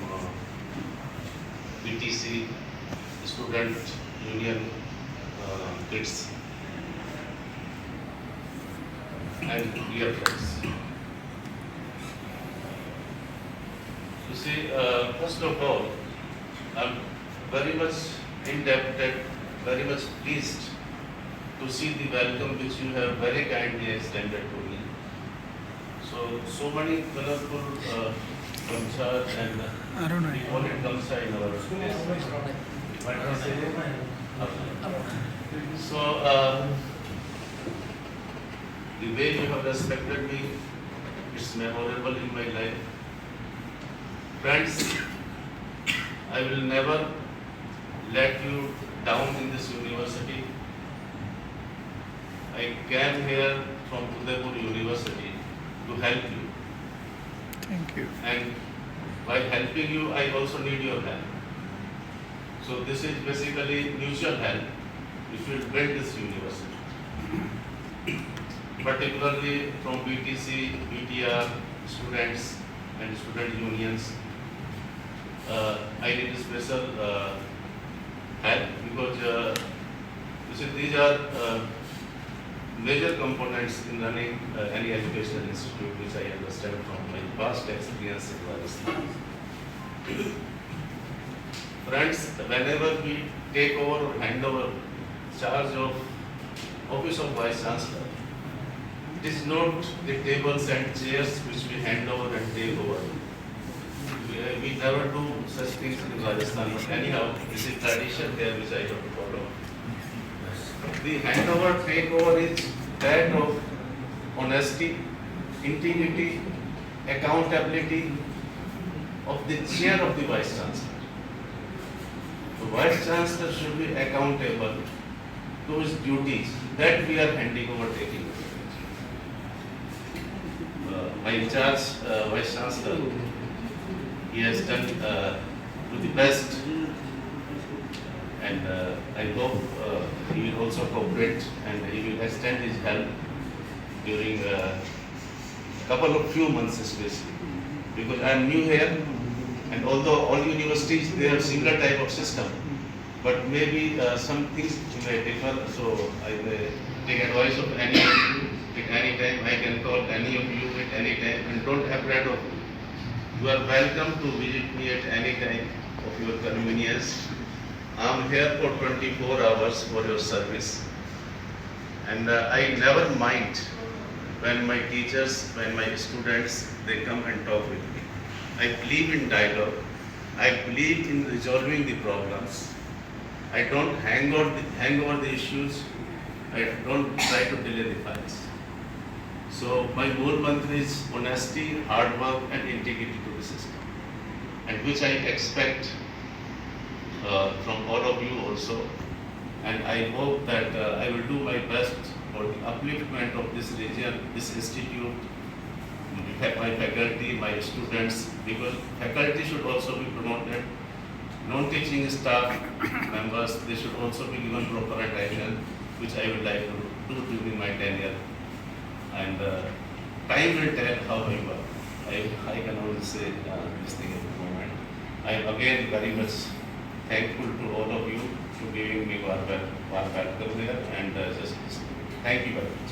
from VTC, Student Union kids and dear friends. You see, first of all, I'm very much indebted, very much pleased to see the welcome which you have very kindly extended to me. So many colorful gamchas and we call it gamcha in our place. What do you say? So the way you have respected me, it's memorable in my life. Friends, I will never let you down in this university. I came here from Udaipur University to help you. Thank you. And while helping you, I also need your help. So this is basically mutual help which will build this university. Particularly from BTC, BTR, students and student unions, I need special help because you see these are major components in running any educational institute, which I understand from my past experience in Rajasthan. Friends, whenever we take over or hand over charge of Office of Vice Chancellor, it is not the tables and chairs which we hand over and take over. We never do such things in Rajasthan, but anyhow, this is tradition there which I have to follow. The handover takeover is that of honesty, integrity, accountability of the chair of the Vice Chancellor. The Vice Chancellor should be accountable to his duties that we are handing over, taking over. My in charge Vice Chancellor, he has done to the best, and I hope he will also cooperate and he will extend his help during a few months especially, because I am new here, and although all universities they have similar type of system, but maybe some things may differ, so I may take advice of any of you at any time. I can call any of you at any time, and don't afraid of me. You are welcome to visit me at any time of your convenience. I am here for 24 hours for your service, and I never mind when my teachers, when my students, they come and talk with me. I believe in dialogue. I believe in resolving the problems. I don't hang over the issues. I don't try to delay the files. So my whole mantra is honesty, hard work, and integrity to the system, and which I expect from all of you also. And I hope that I will do my best for the upliftment of this region, this institute, my faculty, my students, because faculty should also be promoted. Non-teaching staff members, they should also be given proper attention, which I would like to do during my tenure. And time will tell how I work. I can only say this thing at the moment. I am again very much thankful to all of you for giving me warm welcome here, and just thank you very much.